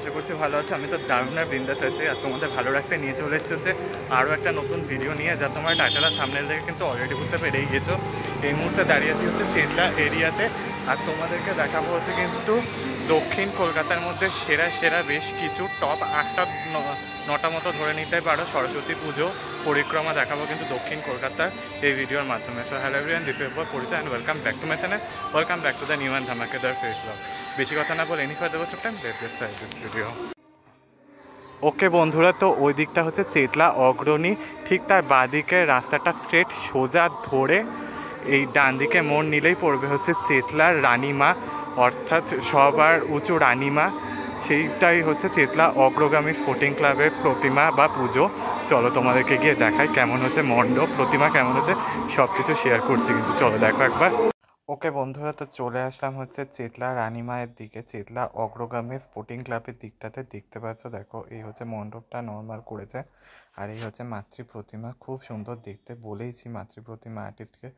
আশা করছি ভালো আছে। আমি তো দারুণ আর বিন্দাস আছি, আর তোমাদের ভালো রাখতে নিয়ে চলে এসেছে আরও একটা নতুন ভিডিও নিয়ে, যা তোমরা টাইটেল আর থাম্বনেল দেখে কিন্তু অলরেডি বুঝতে পেরেই গেছো। এই মুহূর্তে দাঁড়িয়ে আছি হচ্ছে চেতলা এরিয়াতে, আর তোমাদেরকে দেখাবো হচ্ছে কিন্তু দক্ষিণ কলকাতার মধ্যে সেরা সেরা বেশ কিছু টপ 8-9টা মতো ধরে নিতে পারো সরস্বতী পুজো পরিক্রমা দেখাবো কিন্তু দক্ষিণ কলকাতার এই ভিডিওর মাধ্যমে। So hello everyone, this is Parichay and welcome back to my channel, welcome back to the new and ধামাকেদার ফেস ব্লগ। বেশি কথা না বলে any further time let's start this video. Okay বন্ধুরা, তো ওই দিকটা হচ্ছে চেতলা অগ্রণী, ঠিক তার বাঁদিকে রাস্তাটা স্ট্রেট সোজা ধরে এই ডান দিকে মোড় নিলেই পড়বে হচ্ছে চেতলার রানীমা, অর্থাৎ সবার উঁচু রানীমা। সেইটাই হচ্ছে চেতলা অগ্রগামী স্পোর্টিং ক্লাবের প্রতিমা বা পুজো। চলো তোমাদেরকে গিয়ে দেখাই কেমন হচ্ছে মণ্ডপ, প্রতিমা কেমন হচ্ছে, সব কিছু শেয়ার করছি কিন্তু, চলো দেখো একবার। ওকে বন্ধুরা, তো চলে আসলাম হচ্ছে চেতলা রানীমায়ের দিকে, চেতলা অগ্রগামী স্পোর্টিং ক্লাবের দিকটাতে। দেখতে পাচ্ছ, দেখো এই হচ্ছে মণ্ডপটা নর্মাল করেছে, আর এই হচ্ছে মাতৃ প্রতিমা, খুব সুন্দর দেখতে। বলেইছি মাতৃ প্রতিমা আর্টিস্টকে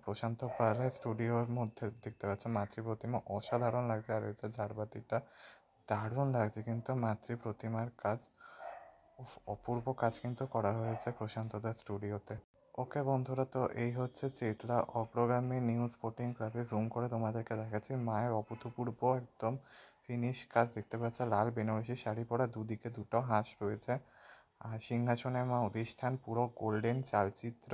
প্রশান্ত পাড়া স্টুডিওর মধ্যে দেখতে পাচ্ছ মাতৃ প্রতিমা, অসাধারণ লাগছে। আর হচ্ছে ঝাড়বাতিটা দারুণ লাগছে কিন্তু, মাতৃ প্রতিমার কাজ অপূর্ব কাজ কিন্তু করা হয়েছে প্রশান্তদার স্টুডিওতে। ওকে বন্ধুরা, তো এই হচ্ছে চেতলা অগ্রগামী নিউ স্পোর্টিং ক্লাবে। জুম করে তোমাদেরকে দেখাচ্ছি মায়ের অভূতপূর্ব একদম ফিনিশ কাজ দেখতে পাচ্ছ। লাল বেনারসি শাড়ি পরা, দুদিকে দুটো হাঁস রয়েছে, আর সিংহাসনে মা অধিষ্ঠান, পুরো গোল্ডেন চালচিত্র।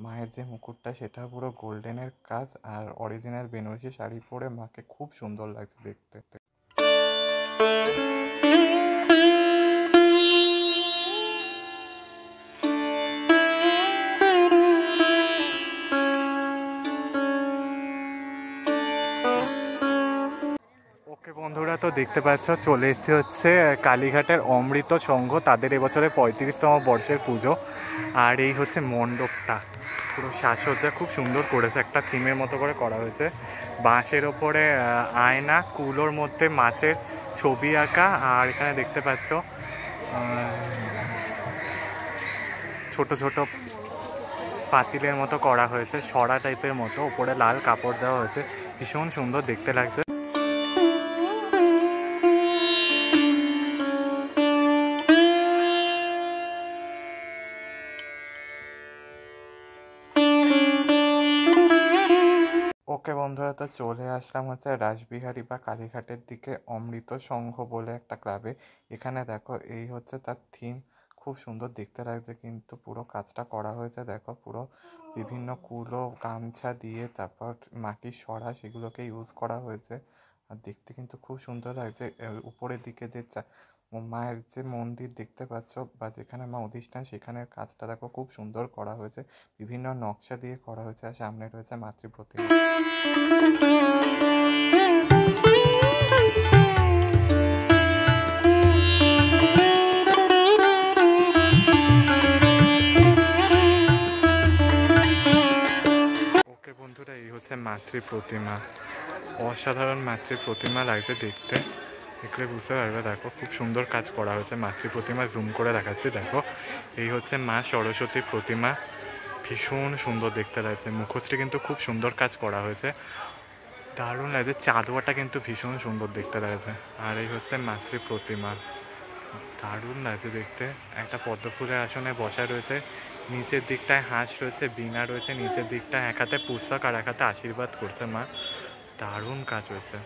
মায়ের যে মুকুটটা সেটা পুরো গোল্ডেনের কাজ, আর অরিজিনাল বেনারসি শাড়ি পরে মাকে খুব সুন্দর লাগছে দেখতে। ওকে বন্ধুরা, তো দেখতে পাচ্ছ চলে এসেছে হচ্ছে কালীঘাটের অমৃত সংঘ, তাদের এবছরে 35তম বর্ষের পুজো। আর এই হচ্ছে মণ্ডপটা, পুরো সাজসজ্জা খুব সুন্দর করেছে, একটা থিমের মতো করে করা হয়েছে। বাঁশের ওপরে আয়না, কুলোর মধ্যে মাছের ছবি আঁকা, আর এখানে দেখতে পাচ্ছ ছোট ছোট পাতিলের মতো করা হয়েছে, সরা টাইপের মতো, ওপরে লাল কাপড় দেওয়া হয়েছে, ভীষণ সুন্দর দেখতে লাগছে। ওকে বন্ধুরা, তো চলে আসলাম হচ্ছে রাসবিহারী বা কালীঘাটের দিকে অমৃত সংঘ বলে একটা ক্লাবে। এখানে দেখো এই হচ্ছে তার থিম, খুব সুন্দর দেখতে লাগছে কিন্তু পুরো কাজটা করা হয়েছে। দেখো পুরো বিভিন্ন কুলো গামছা দিয়ে, তারপর মাটির সরা সেগুলোকে ইউজ করা হয়েছে, আর দেখতে কিন্তু খুব সুন্দর লাগছে। উপরের দিকে যে মায়ের যে মন্দির দেখতে পাচ্ছ বা যেখানে মা অধিষ্ঠান, সেখানের কাজটা দেখো খুব সুন্দর করা হয়েছে, বিভিন্ন নকশা দিয়ে করা হয়েছে, আর সামনে রয়েছে মাতৃ প্রতিমা। ওকে বন্ধুরা, এই হচ্ছে মাতৃ প্রতিমা, অসাধারণ মাতৃ প্রতিমা লাগছে দেখতে, দেখলে বুঝতে পারবে। দেখো খুব সুন্দর কাজ করা হয়েছে মাতৃ প্রতিমা, জুম করে দেখাচ্ছি। দেখো এই হচ্ছে মা সরস্বতীর প্রতিমা, ভীষণ সুন্দর দেখতে লাগছে। মুখশ্রী কিন্তু খুব সুন্দর কাজ করা হয়েছে, দারুণ লাগছে। চাঁদোয়াটা কিন্তু ভীষণ সুন্দর দেখতে লাগছে। আর এই হচ্ছে মাতৃ প্রতিমা, দারুণ লাগছে দেখতে। একটা পদ্ম ফুলের আসনে বসা রয়েছে, নিচের দিকটায় হাঁস রয়েছে, বীণা রয়েছে, নিচের দিকটায় এক হাতে পুস্তক আর এক হাতে আশীর্বাদ করছে মা, দারুণ কাজ হয়েছে।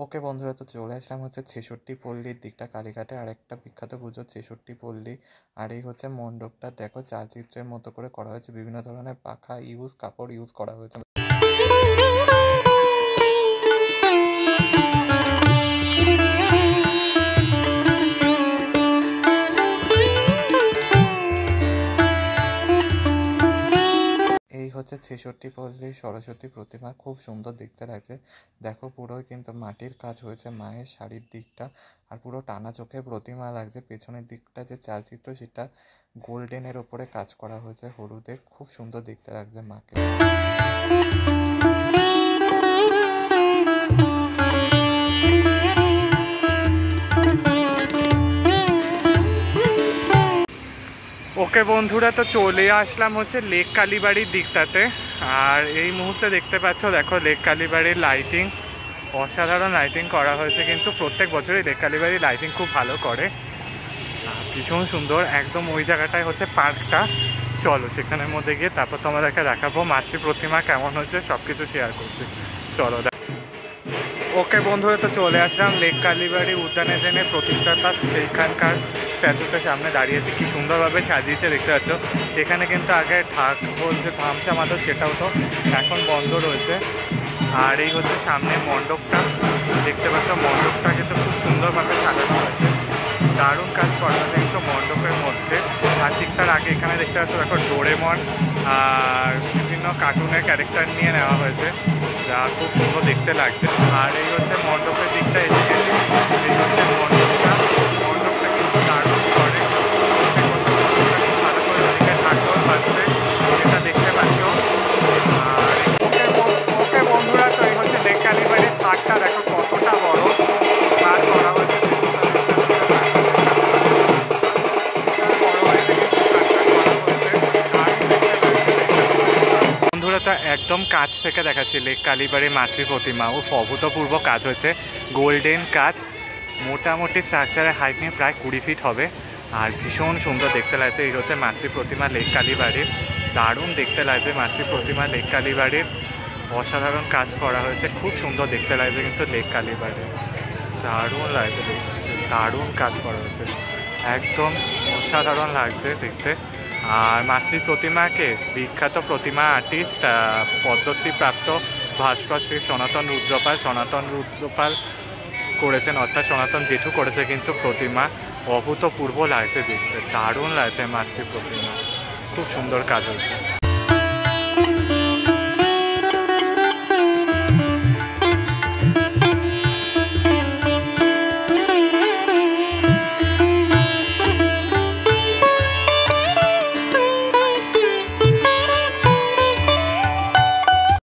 ওকে বন্ধুরা, তো চলে আসলাম হচ্ছে 66 পল্লীর দিকটা, কালীঘাটে আরেকটা বিখ্যাত পুজো 66 পল্লী। আর এই হচ্ছে মণ্ডপটা, দেখো চালচিত্রের মতো করে করা হয়েছে, বিভিন্ন ধরনের পাখা কাপড় ইউজ করা হয়েছে। হচ্ছে ৬৬ পল্লী সরস্বতী প্রতিমা, খুব সুন্দর দেখতে লাগছে। দেখো পুরোই কিন্তু মাটির কাজ হয়েছে মায়ের শাড়ির দিকটা, আর পুরো টানা চোখে প্রতিমা লাগছে। পেছনের দিকটা যে চালচিত্র সেটা গোল্ডেনের ওপরে কাজ করা হয়েছে হলুদের, খুব সুন্দর দেখতে লাগছে মাকে। ওকে বন্ধুরা, তো চলে আসলাম হচ্ছে লেক কালীবাড়ির দিকটাতে। আর এই মুহূর্তে দেখতে পাচ্ছ, দেখো লেক কালীবাড়ির লাইটিং, অসাধারণ লাইটিং করা হয়েছে। কিন্তু প্রত্যেক বছরই লেক কালীবাড়ির লাইটিং খুব ভালো করে, ভীষণ সুন্দর। একদম ওই জায়গাটায় হচ্ছে পার্কটা, চলো সেখানের মধ্যে গিয়ে তারপর তোমাদেরকে দেখাবো মাতৃ প্রতিমা কেমন হচ্ছে, সব কিছু শেয়ার করছি, চলো। ওকে বন্ধুরা, তো চলে আসলাম লেক কালীবাড়ি উদ্যানে জেনে প্রতিষ্ঠাতা সেইখানকার স্ট্যাচুটার সামনে দাঁড়িয়েছে। কি সুন্দরভাবে সাজিয়েছে দেখতে পাচ্ছ। এখানে কিন্তু আগে ঢাকঢোল যে ধামসা মাতো সেটাও তো এখন বন্ধ রয়েছে। আর এই হচ্ছে সামনে মণ্ডপটা, দেখতে পাচ্ছ মণ্ডপটা কিন্তু খুব সুন্দরভাবে সাজানো হয়েছে, দারুণ কাজ করা হয়েছে কিন্তু মণ্ডপের মধ্যে। আর ঠিক তার আগে এখানে দেখতে পাচ্ছ দেখো ডোরেমন আর বিভিন্ন কার্টুনের ক্যারেক্টার নিয়ে নেওয়া হয়েছে, যা খুব সুন্দর দেখতে লাগছে। আর এই হচ্ছে মণ্ডপের দিকটা, এদিকে এই হচ্ছে মণ্ডপটা কিন্তু দারুণ করে, ভালো করে ওদিকে ঢাকঢোল বাজছে এটা দেখতে পাচ্ছ। আর ওকে বন্ধুরা, তো এই হচ্ছে লেক কালীবাড়ির ছাদটা, দেখো কতটা বড় ছাদ করা হয়েছে। বন্ধুরা, তো একদম কাছ থেকে দেখাচ্ছি লেক কালীবাড়ির মাতৃ প্রতিমা, ও অভূতপূর্ব কাজ হয়েছে, গোল্ডেন কাজ। মোটামুটি স্ট্রাকচারের হাইট নিয়ে প্রায় 20 ফিট হবে, আর ভীষণ সুন্দর দেখতে লাগছে। এই হচ্ছে মাতৃ প্রতিমা লেক কালীবাড়ির, দারুণ দেখতে লাগছে মাতৃ প্রতিমা লেক কালীবাড়ির, অসাধারণ কাজ করা হয়েছে, খুব সুন্দর দেখতে লাগছে কিন্তু লেক কালীবাড়ির, দারুণ লাগছে দেখতে, দারুণ কাজ করা হয়েছে, একদম অসাধারণ লাগছে দেখতে। আর মাতৃ প্রতিমাকে বিখ্যাত প্রতিমা আর্টিস্ট পদ্মশ্রী প্রাপ্ত ভাস্কর শ্রী সনাতন রুদ্রপাল করেছেন, অর্থাৎ সনাতন জেঠু করেছে কিন্তু প্রতিমা, অভূতপূর্ব লাগছে দেখতে, দারুণ লাগছে মাতৃ প্রতিমা, খুব সুন্দর কাজ হয়েছে।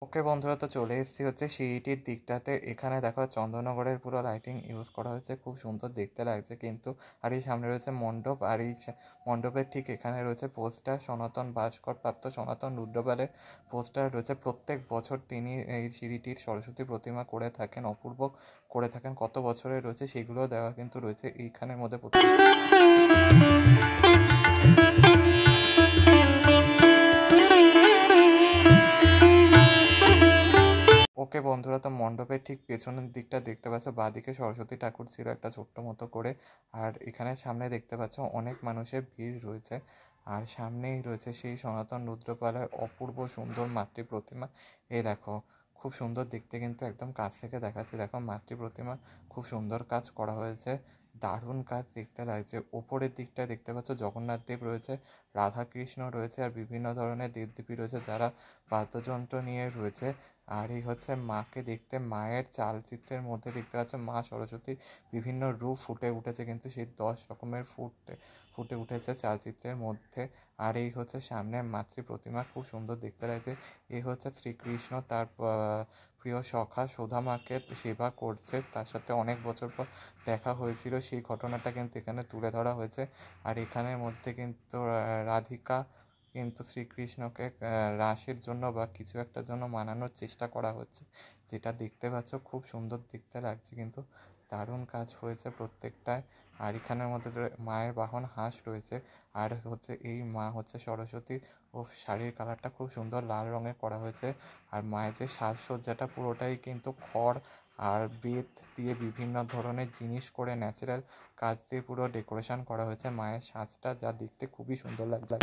ওকে বন্ধুরা, তো চলে এসেছি হচ্ছে সিঁড়িটির দিকটাতে। এখানে দেখো চন্দননগরের পুরো লাইটিং ইউজ করা হয়েছে, খুব সুন্দর দেখতে লাগছে কিন্তু। আর এই সামনে রয়েছে মণ্ডপ, আর এই মণ্ডপের ঠিক এখানে রয়েছে পোস্টার, সনাতন ভাস্কর প্রাপ্ত সনাতন রুদ্রপালের পোস্টার রয়েছে। প্রত্যেক বছর তিনি এই সিঁড়িটির সরস্বতী প্রতিমা করে থাকেন, অপূর্ব করে থাকেন, কত বছরের রয়েছে সেগুলো দেওয়া কিন্তু রয়েছে এইখানের মধ্যে। ওকে বন্ধুরা, তো মণ্ডপের ঠিক পেছনের দিকটা দেখতে পাচ্ছ, বাঁদিকে সরস্বতী ঠাকুর ছিল একটা ছোট্ট মতো করে। আর এখানে সামনে দেখতে পাচ্ছ অনেক মানুষের ভিড় রয়েছে, আর সামনেই রয়েছে সেই সনাতন রুদ্রপালের অপূর্ব সুন্দর মাতৃ প্রতিমা। এই দেখো খুব সুন্দর দেখতে কিন্তু, একদম কাছ থেকে দেখাচ্ছে, দেখো মাতৃ প্রতিমা, খুব সুন্দর কাজ করা হয়েছে, দারুণ কাজ দেখতে লাগছে। ওপরের দিকটা দেখতে পাচ্ছ জগন্নাথ দেব রয়েছে, রাধাকৃষ্ণ রয়েছে, আর বিভিন্ন ধরনের দেবদেবী রয়েছে যারা বাদ্যযন্ত্র নিয়ে রয়েছে। আর এই হচ্ছে মাকে দেখতে, মায়ের চালচিত্রের মধ্যে দেখতে পাচ্ছ মা সরস্বতীর বিভিন্ন রূপ ফুটে উঠেছে কিন্তু, সেই 10 রকমের ফুটে উঠেছে চালচিত্রের মধ্যে। আর এই হচ্ছে সামনে মাতৃ প্রতিমা, খুব সুন্দর দেখতে লাগছে। এই হচ্ছে শ্রীকৃষ্ণ তার প্রিয় সখা সুদামাকে সেবা করছে, তার সাথে অনেক বছর পর দেখা হয়েছিল, সেই ঘটনাটা কিন্তু এখানে তুলে ধরা হয়েছে। আর এখানের মধ্যে কিন্তু রাধিকা কিন্তু শ্রীকৃষ্ণকে রাসের জন্য বা কিছু একটার জন্য মানানোর চেষ্টা করা হচ্ছে, যেটা দেখতে পাচ্ছ খুব সুন্দর দেখতে লাগছে কিন্তু, দারুণ কাজ হয়েছে প্রত্যেকটায়। আর এখানের মধ্যে মায়ের বাহন হাঁস রয়েছে, আর হচ্ছে এই মা হচ্ছে সরস্বতী, ও শাড়ির কালারটা খুব সুন্দর লাল রঙের করা হয়েছে। আর মায়ের যে সাজসজ্জাটা পুরোটাই কিন্তু খড় আর বেত দিয়ে বিভিন্ন ধরনের জিনিস করে ন্যাচারাল কাজ দিয়ে পুরো ডেকোরেশন করা হয়েছে মায়ের সাজটা, যা দেখতে খুবই সুন্দর লাগছে।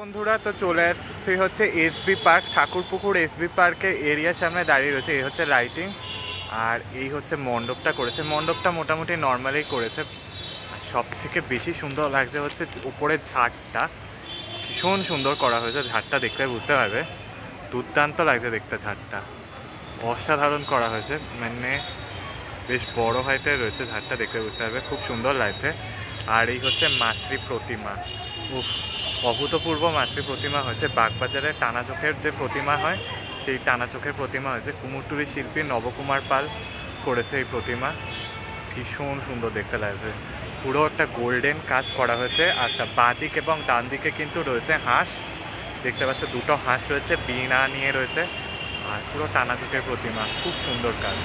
বন্ধুরা, তো চলে আসছি হচ্ছে এসবি পার্ক, ঠাকুরপুকুর এসবি পার্কের এরিয়ার সামনে দাঁড়িয়ে রয়েছে। এই হচ্ছে লাইটিং, আর এই হচ্ছে মণ্ডপটা করেছে। মণ্ডপটা মোটামুটি নর্মালি করেছে। আর সব থেকে বেশি সুন্দর লাগছে হচ্ছে উপরের ঝাড়টা, ভীষণ সুন্দর করা হয়েছে। ঝাড়টা দেখলে বুঝতে পারবে, দুর্দান্ত লাগছে দেখতে। ঝাড়টা অসাধারণ করা হয়েছে, মানে বেশ বড় হাইটের রয়েছে। ঝাড়টা দেখলে বুঝতে পারবে, খুব সুন্দর লাগছে। আর এই হচ্ছে মাতৃ প্রতিমা, উফ, অভূতপূর্ব মাতৃ প্রতিমা হয়েছে। বাগবাজারে টানা চোখের যে প্রতিমা হয়, সেই টানা চোখের প্রতিমা হয়েছে। কুমোরটুলি শিল্পী নবকুমার পাল করেছে এই প্রতিমা, ভীষণ সুন্দর দেখতে লাগছে। পুরো একটা গোল্ডেন কাজ করা হয়েছে। আচ্ছা, বাঁ দিক এবং ডান দিকে কিন্তু রয়েছে হাঁস, দেখতে পাচ্ছ দুটো হাঁস রয়েছে, বীণা নিয়ে রয়েছে। আর পুরো টানা চোখের প্রতিমা, খুব সুন্দর কাজ।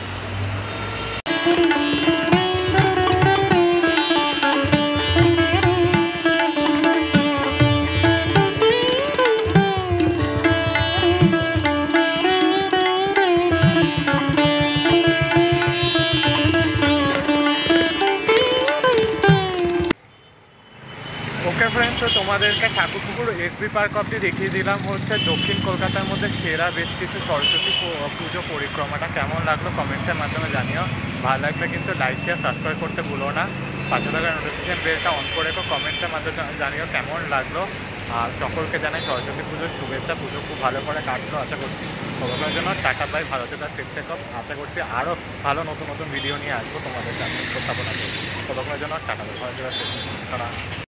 ওকে ফ্রেন্ডস, তো তোমাদেরকে ঠাকুরপুকুর এসবি পার্ক অবধি দেখিয়ে দিলাম হচ্ছে দক্ষিণ কলকাতার মধ্যে সেরা বেশ কিছু সরস্বতী পুজো পরিক্রমাটা। কেমন লাগলো কমেন্টসের মাধ্যমে জানিও। ভালো লাগলে কিন্তু লাইক শেয়ার সাবস্ক্রাইব করতে ভুলো না। পাশে থাকা নোটিফিকেশন বেলটা অন করে রেখো। কমেন্টসের মাধ্যমে জানিও কেমন লাগলো। আর সকলকে জানাই সরস্বতী পুজোর শুভেচ্ছা। পুজো খুব ভালো করে কাটলো আশা করছি। সবার জন্য টাকা পাই, ভালো থেকো, সেফ থেকো। আশা করছি আরও ভালো নতুন নতুন ভিডিও নিয়ে আসবো তোমাদের সামনে উপস্থাপনা করবো। সবার জন্য টাকা পাই, ভালো থেকো, সেফ থেকো।